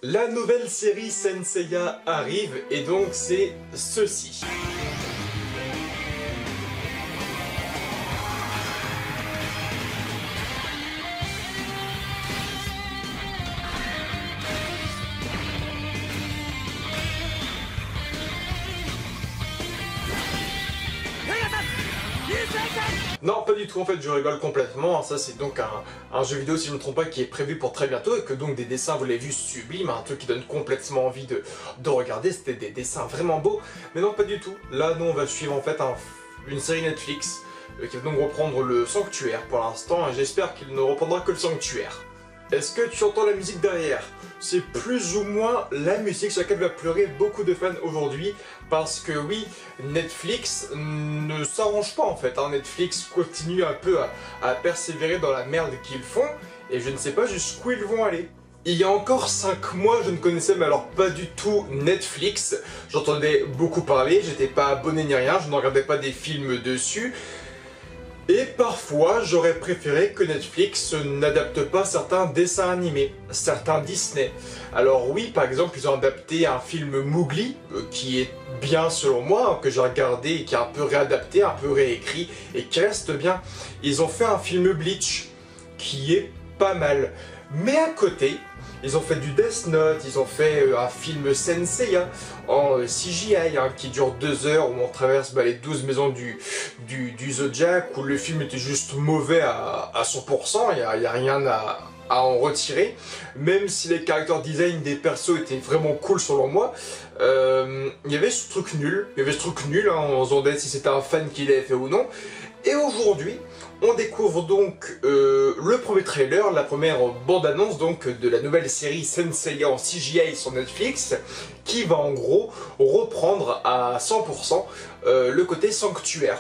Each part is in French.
La nouvelle série Saint Seiya arrive et donc c'est ceci. Non, pas du tout, en fait, je rigole complètement. Ça, c'est donc un jeu vidéo, si je ne me trompe pas, qui est prévu pour très bientôt et que donc des dessins, vous l'avez vu, sublimes, un truc qui donne complètement envie de regarder. C'était des dessins vraiment beaux. Mais non, pas du tout. Là, nous, on va suivre en fait une série Netflix qui va donc reprendre le Sanctuaire pour l'instant. Et j'espère qu'il ne reprendra que le Sanctuaire. Est-ce que tu entends la musique derrière? C'est plus ou moins la musique sur laquelle va pleurer beaucoup de fans aujourd'hui, parce que oui, Netflix ne s'arrange pas en fait, hein. Netflix continue un peu à persévérer dans la merde qu'ils font, et je ne sais pas jusqu'où ils vont aller. Il y a encore 5 mois, je ne connaissais mais alors pas du tout Netflix, j'entendais beaucoup parler, j'étais pas abonné ni rien, je ne regardais pas des films dessus. Et parfois, j'aurais préféré que Netflix n'adapte pas certains dessins animés, certains Disney. Alors oui, par exemple, ils ont adapté un film Mowgli, qui est bien selon moi, que j'ai regardé et qui est un peu réadapté, un peu réécrit, et qui reste bien. Ils ont fait un film Bleach, qui est pas mal. Mais à côté, ils ont fait du Death Note, ils ont fait un film Saint Seiya en CGI hein, qui dure 2 heures où on traverse les 12 maisons du Zodiac, où le film était juste mauvais à 100%, il n'y a rien à en retirer, même si les character design des persos étaient vraiment cool selon moi. Il y avait ce truc nul, hein, on se demandait si c'était un fan qui l'avait fait ou non. Et aujourd'hui, on découvre donc le premier trailer, la première bande-annonce donc de la nouvelle série Saint Seiya en CGI sur Netflix, qui va en gros reprendre à 100% le côté sanctuaire.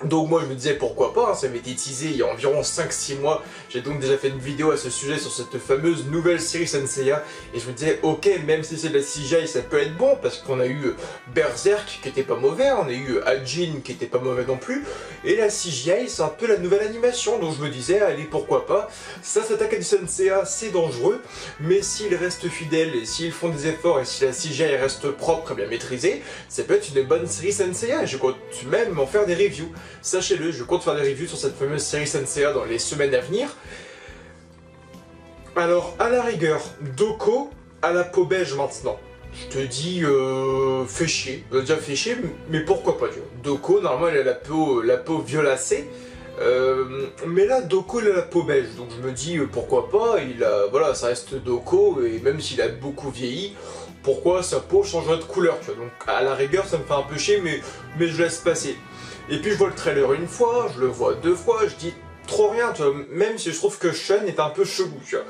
Donc moi je me disais pourquoi pas, hein, ça avait été teasé il y a environ 5-6 mois, j'ai donc déjà fait une vidéo à ce sujet sur cette fameuse nouvelle série Saint Seiya, et je me disais ok, même si c'est de la CGI ça peut être bon, parce qu'on a eu Berserk qui était pas mauvais, on a eu Hajin qui était pas mauvais non plus, et la CGI c'est un peu la nouvelle animation, donc je me disais allez pourquoi pas, ça s'attaque à du Saint Seiya c'est dangereux, mais s'ils restent fidèles, et s'ils font des efforts, et si la CGI reste propre et bien maîtrisée, ça peut être une bonne série Saint Seiya, et je compte même en faire des reviews. Sachez-le, je compte faire des reviews sur cette fameuse série Saint Seiya dans les semaines à venir. Alors, à la rigueur, Doko à la peau beige maintenant. Je te dis, fait chier. Déjà fait chier, mais pourquoi pas, tu vois. Doko, normalement, elle a la peau violacée. Mais là, Doko, il a la peau beige. Donc je me dis, pourquoi pas, voilà, ça reste Doko, et même s'il a beaucoup vieilli, pourquoi sa peau changerait de couleur, tu vois. Donc, à la rigueur, ça me fait un peu chier, mais je laisse passer. Et puis je vois le trailer une fois, je le vois 2 fois, je dis trop rien, tu vois, même si je trouve que Shun est un peu chelou, tu vois.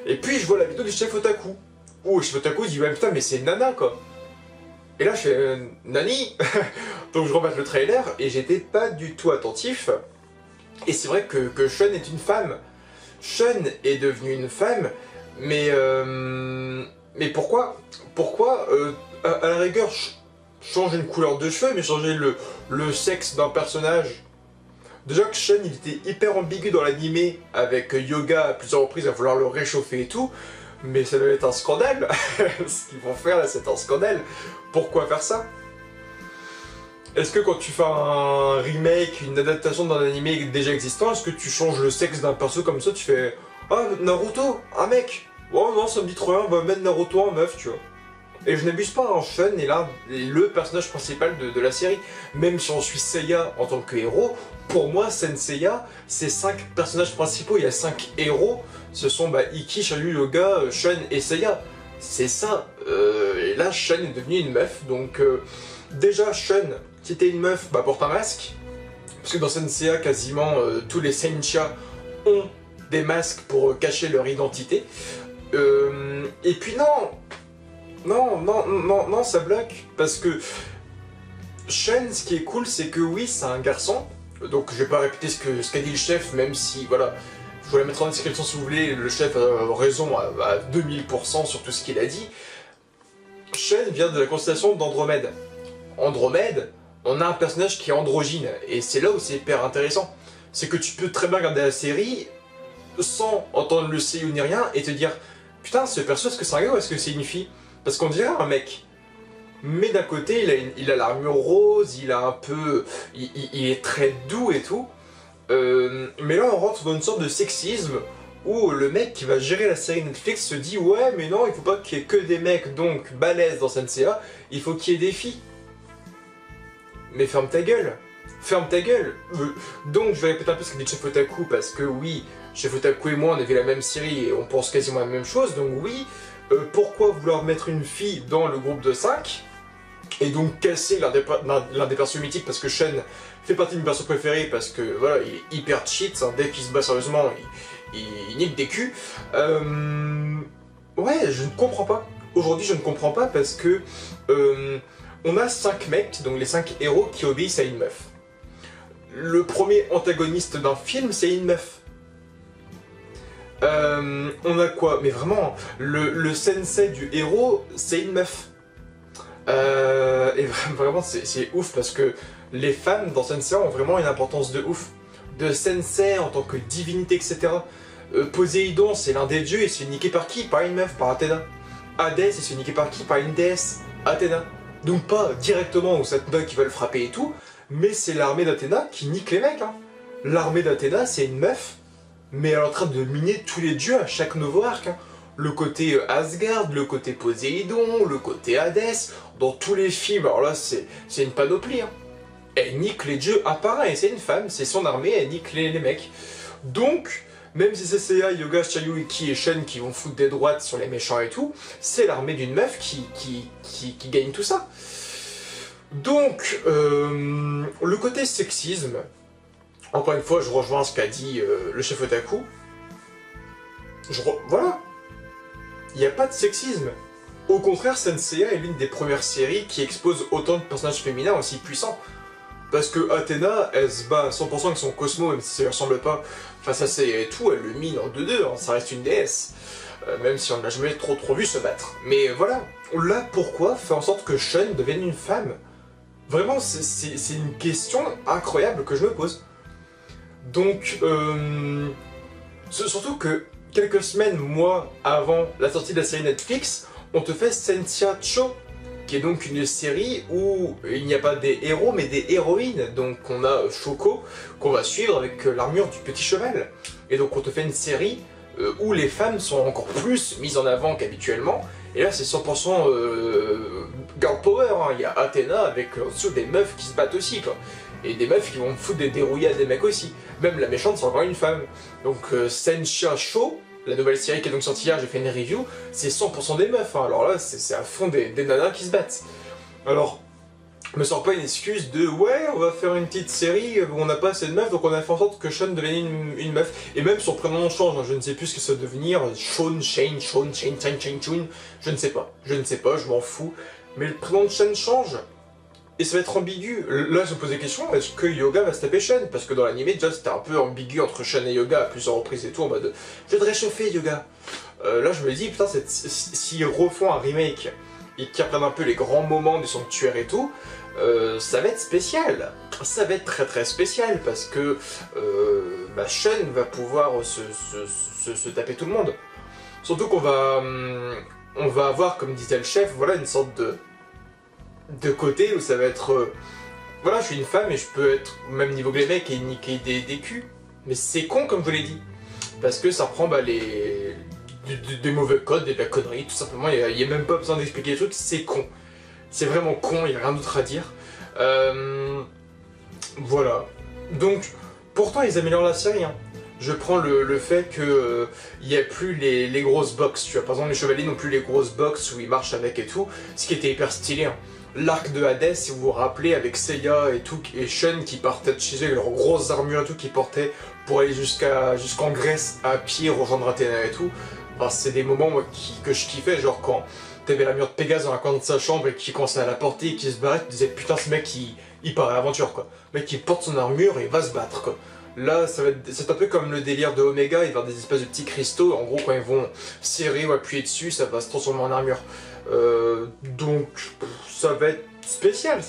Et puis je vois la vidéo du chef Otaku, où le chef Otaku il dit ouais, putain mais c'est Nana quoi. Et là je fais Nani. Donc je remets le trailer et j'étais pas du tout attentif. Et c'est vrai que Shun est une femme. Shun est devenue une femme, mais pourquoi à la rigueur changer une couleur de cheveux, mais changer le sexe d'un personnage. Déjà que Shun il était hyper ambigu dans l'animé, avec Yoga à plusieurs reprises à vouloir le réchauffer et tout, mais ça doit être un scandale. Ce qu'ils vont faire là c'est un scandale. Pourquoi faire ça? Est-ce que quand tu fais un remake, une adaptation d'un animé déjà existant, est-ce que tu changes le sexe d'un perso comme ça, tu fais ah Naruto, un mec. Oh non ça me dit trop rien, on va mettre Naruto en meuf tu vois. Et je n'abuse pas, hein, Shun est là le personnage principal de la série. Même si on suit Seiya en tant que héros, pour moi, Saint Seiya, c'est 5 personnages principaux, il y a 5 héros. Ce sont Ikki, Shiryu, Yoga, Shun et Seiya. C'est ça. Et là, Shun est devenu une meuf. Donc, déjà, Shun, qui était une meuf, porte un masque. Parce que dans Saint Seiya, quasiment tous les Sencha ont des masques pour cacher leur identité. Et puis non, ça bloque, parce que Shun, ce qui est cool, c'est que oui, c'est un garçon, donc je vais pas répéter ce qu'a dit le chef, même si, voilà, je vous la mettre en description si vous voulez, le chef a raison à 2000% sur tout ce qu'il a dit. Shun vient de la constellation d'Andromède. Andromède, on a un personnage qui est androgyne, et c'est là où c'est hyper intéressant. C'est que tu peux très bien regarder la série sans entendre le CU ni rien, et te dire putain, ce perso, est-ce que c'est un gars ou est-ce que c'est une fille? Parce qu'on dirait un mec. Mais d'un côté, il a l'armure rose, il a un peu... Il est très doux et tout. Mais là, on rentre dans une sorte de sexisme où le mec qui va gérer la série Netflix se dit ouais, mais non, il faut pas qu'il y ait que des mecs donc balèzes dans Senseiya, il faut qu'il y ait des filles. Mais ferme ta gueule. Ferme ta gueule. Donc, je vais répéter un peu ce qu'a dit Chef Otaku parce que oui, Chef Otaku et moi, on a vu la même série et on pense quasiment la même chose. Donc oui, pourquoi vouloir mettre une fille dans le groupe de 5 et donc casser l'un des persos mythiques parce que Shen fait partie de mes persos préférés parce que voilà, il est hyper cheat, hein, dès qu'il se bat sérieusement, il nique des culs. Ouais, je ne comprends pas. Aujourd'hui, je ne comprends pas parce que on a 5 mecs, donc les 5 héros qui obéissent à une meuf. Le premier antagoniste d'un film, c'est une meuf. On a quoi? Mais vraiment, le sensei du héros, c'est une meuf. Et vraiment, c'est ouf parce que les femmes dans Sensei ont vraiment une importance de ouf. De sensei en tant que divinité, etc. Poséidon, c'est l'un des dieux et c'est niqué par qui? Par une meuf, par Athéna. Hadès, c'est niqué par qui? Par une déesse, Athéna. Donc pas directement au Satna qui va le frapper et tout, mais c'est l'armée d'Athéna qui nique les mecs. Hein. L'armée d'Athéna, c'est une meuf, mais elle est en train de miner tous les dieux à chaque nouveau arc. Hein. Le côté Asgard, le côté Poséidon, le côté Hadès, dans tous les films, alors là c'est une panoplie. Hein. Elle nique les dieux à part un, et c'est une femme, c'est son armée, elle nique les mecs. Donc, même si c'est Seiya, Yoga, Chayu, Iki et Shen qui vont foutre des droites sur les méchants et tout, c'est l'armée d'une meuf qui gagne tout ça. Donc, le côté sexisme, encore une fois, je rejoins ce qu'a dit le chef Otaku. Voilà. Il n'y a pas de sexisme. Au contraire, Senseiya est l'une des premières séries qui expose autant de personnages féminins aussi puissants. Parce que Athéna, elle se bat à 100% avec son Cosmo, même si ça lui ressemble pas. Enfin, ça c'est tout, elle le mine en 2-2, hein, ça reste une déesse. Même si on ne l'a jamais trop vu se battre. Mais voilà, là, pourquoi faire en sorte que Shen devienne une femme? Vraiment, c'est une question incroyable que je me pose. Donc, surtout que quelques semaines, mois avant la sortie de la série Netflix, on te fait Senseiya Cho, qui est donc une série où il n'y a pas des héros mais des héroïnes. Donc on a Shoko qu'on va suivre avec l'armure du petit cheval. Et donc on te fait une série où les femmes sont encore plus mises en avant qu'habituellement. Et là c'est 100% girl power, hein. Il y a Athéna avec en dessous des meufs qui se battent aussi quoi. Et des meufs qui vont foutre des dérouillés à des mecs aussi. Même la méchante c'est encore une femme. Donc Senseiya Cho, la nouvelle série qui est donc sortie hier, j'ai fait une review, c'est 100% des meufs, hein. Alors là, c'est à fond des nanas qui se battent. Alors, me sors pas une excuse de « ouais, on va faire une petite série où on n'a pas assez de meufs, donc on a fait en sorte que Sean devienne une meuf. » Et même son prénom change, hein. Je ne sais plus ce que ça va devenir, Sean, Shane, Sean, Shane, Shane, Shane, Chun, je ne sais pas, je m'en fous. Mais le prénom de Sean change. Et ça va être ambigu. Là, je me pose des questions, est-ce que Yoga va se taper Shen? Parce que dans l'anime, déjà, c'était un peu ambigu entre Shen et Yoga à plusieurs reprises et tout, en mode « je vais te réchauffer, Yoga ». Là, je me dis, putain, s'ils refont un remake et qu'ils reprennent un peu les grands moments du sanctuaire et tout, ça va être spécial. Ça va être très très spécial, parce que Shen va pouvoir se taper tout le monde. Surtout qu'on va, on va avoir, comme disait le chef, voilà, une sorte de côté où ça va être voilà, je suis une femme et je peux être au même niveau que les mecs et niquer des culs. Mais c'est con comme je vous l'ai dit. Parce que ça reprend des mauvais codes, de la connerie, tout simplement. Il n'y a même pas besoin d'expliquer les trucs, c'est con. C'est vraiment con, il n'y a rien d'autre à dire. Voilà. Donc, pourtant ils améliorent la série. Hein. Je prends le fait que il n'y a plus les grosses box. Tu vois, par exemple, les chevaliers n'ont plus les grosses box où ils marchent avec et tout. Ce qui était hyper stylé. Hein. L'arc de Hadès, si vous vous rappelez, avec Seiya et tout, et Shen qui partaient de chez eux avec leurs grosses armures et tout, qui portaient pour aller jusqu'en Grèce à pied, rejoindre Athéna et tout. Enfin, c'est des moments moi, que je kiffais, genre quand t'avais l'armure de Pégase dans la coin de sa chambre et qui commençait à la porter et qui se barrait, tu disais putain ce mec il part à l'aventure quoi. Le mec il porte son armure et il va se battre quoi. Là, c'est un peu comme le délire de Omega, il va avoir des espèces de petits cristaux, en gros quand ils vont serrer ou appuyer dessus, ça va se transformer en armure. Donc, ça va être spécial,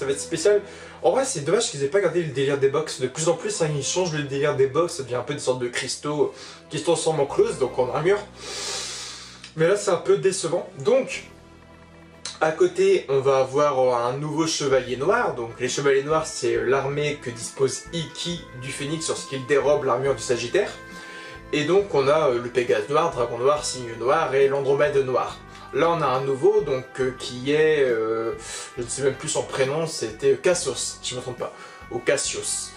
En vrai, c'est dommage qu'ils aient pas gardé le délire des box. De plus en plus, hein, ils changent le délire des box, ça devient un peu des sortes de cristaux qui se transforment en close, donc en armure. Mais là c'est un peu décevant. Donc à côté on va avoir un nouveau chevalier noir. Donc les chevaliers noirs c'est l'armée que dispose Ikki du Phénix lorsqu'il dérobe l'armure du Sagittaire. Et donc on a le Pégase noir, Dragon noir, Cygne noir et l'Andromède noir. Là on a un nouveau donc qui est, je ne sais même plus son prénom, c'était Cassios, si je ne me trompe pas, ou Cassios,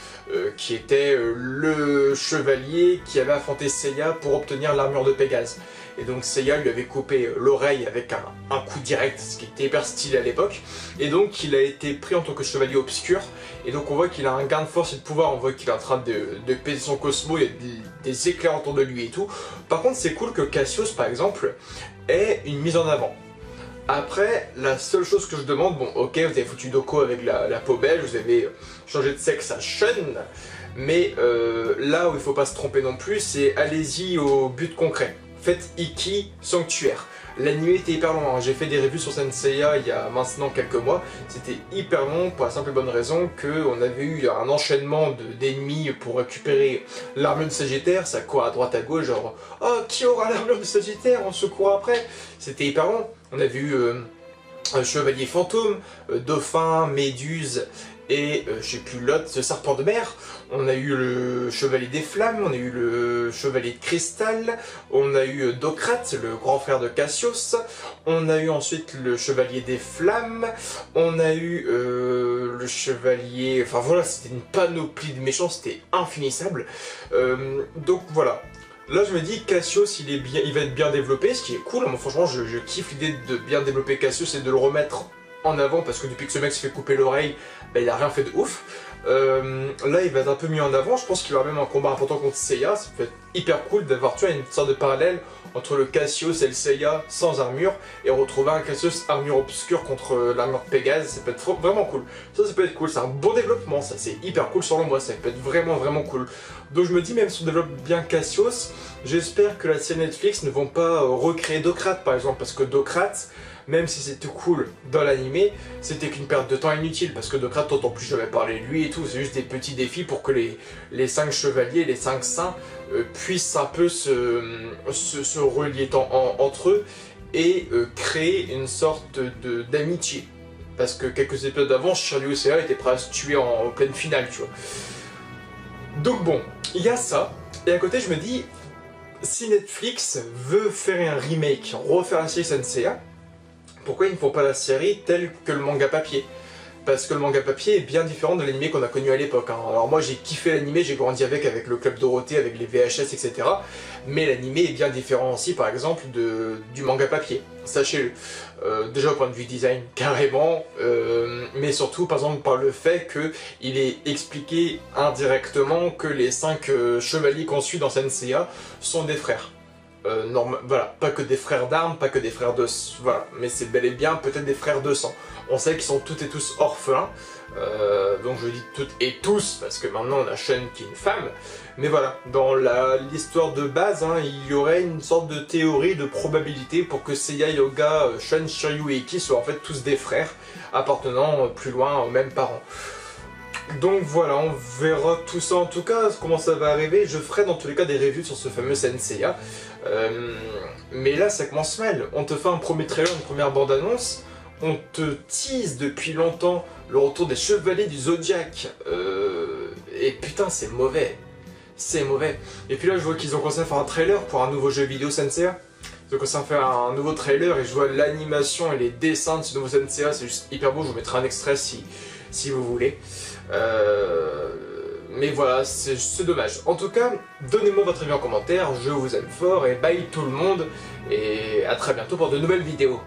qui était le chevalier qui avait affronté Seiya pour obtenir l'armure de Pégase. Et donc Seiya lui avait coupé l'oreille avec un coup direct, ce qui était hyper stylé à l'époque. Et donc il a été pris en tant que chevalier obscur. Et donc on voit qu'il a un gain de force et de pouvoir, on voit qu'il est en train de péter son Cosmo, il y a des éclairs autour de lui et tout. Par contre c'est cool que Cassios par exemple ait une mise en avant. Après, la seule chose que je demande, bon ok vous avez foutu Doko avec la peau belge, vous avez changé de sexe à Shun, mais là où il faut pas se tromper non plus, c'est allez-y au but concret. Faites Ikki Sanctuaire. L'anime était hyper long, hein. J'ai fait des reviews sur Senseiya il y a maintenant quelques mois. C'était hyper long pour la simple et bonne raison qu'on avait eu un enchaînement d'ennemis pour récupérer l'armure du Sagittaire. Ça court à droite à gauche, genre « Oh, qui aura l'armure du Sagittaire? On se court après !» C'était hyper long. On avait eu un chevalier fantôme, dauphin, méduse et je sais plus l'autre, ce serpent de mer. On a eu le chevalier des flammes, on a eu le chevalier de cristal, on a eu Docrate, le grand frère de Cassios, on a eu ensuite le chevalier des flammes, on a eu le chevalier... Enfin voilà, c'était une panoplie de méchants, c'était infinissable. Donc voilà. Là je me dis Cassios il va être bien développé, ce qui est cool. Moi franchement je kiffe l'idée de bien développer Cassios et de le remettre en avant parce que depuis que ce mec se fait couper l'oreille, bah, il a rien fait de ouf. Là il va être un peu mis en avant, je pense qu'il y aura même un combat important contre Seiya, ça peut être hyper cool d'avoir une sorte de parallèle entre le Cassios et le Seiya sans armure et retrouver un Cassios armure obscure contre l'armure de Pégase, ça peut être vraiment cool. Ça peut être cool, c'est un bon développement, ça c'est hyper cool selon moi, ça peut être vraiment cool. Donc je me dis même si on développe bien Cassios, j'espère que la série Netflix ne vont pas recréer Docrate par exemple, parce que Docrate, même si c'était cool dans l'animé, c'était qu'une perte de temps inutile, parce que Docrate t'entends plus jamais parler de lui et tout, c'est juste des petits défis pour que les 5 chevaliers, les 5 saints, puissent un peu se relier entre eux et créer une sorte d'amitié. Parce que quelques épisodes avant, Shiryu et Seiya étaient prêts à se tuer en pleine finale, tu vois. Donc bon, il y a ça, et à côté je me dis, si Netflix veut faire un remake, refaire la série Senseiya, pourquoi ils ne font pas la série telle que le manga papier? Parce que le manga papier est bien différent de l'anime qu'on a connu à l'époque. Hein. Alors moi j'ai kiffé l'anime, j'ai grandi avec le Club Dorothée, avec les VHS, etc. Mais l'anime est bien différent aussi par exemple du manga papier, sachez-le. Déjà au point de vue design, carrément, mais surtout par exemple par le fait qu'il est expliqué indirectement que les 5 chevaliers qu'on suit dans Senseiya sont des frères. Voilà, pas que des frères d'armes, pas que des frères de... Voilà, mais c'est bel et bien peut-être des frères de sang. On sait qu'ils sont toutes et tous orphelins, donc je dis toutes et tous, parce que maintenant on a Shun qui est une femme. Mais voilà, dans l'histoire de base, hein, il y aurait une sorte de théorie de probabilité pour que Seiya, Yoga, Shun, Shiryu et Ikki soient en fait tous des frères, appartenant plus loin aux mêmes parents. Donc voilà, on verra tout ça en tout cas, comment ça va arriver. Je ferai dans tous les cas des reviews sur ce fameux Senseiya. Mais là ça commence mal, on te fait un premier trailer, une première bande-annonce, on te tease depuis longtemps le retour des Chevaliers du Zodiac, et putain c'est mauvais, c'est mauvais. Et puis là je vois qu'ils ont commencé à faire un trailer pour un nouveau jeu vidéo Senseiya. Ils ont commencé à faire un nouveau trailer et je vois l'animation et les dessins de ce nouveau Senseiya, c'est juste hyper beau, je vous mettrai un extrait si vous voulez. Mais voilà, c'est dommage. En tout cas, donnez-moi votre avis en commentaire, je vous aime fort et bye tout le monde, et à très bientôt pour de nouvelles vidéos.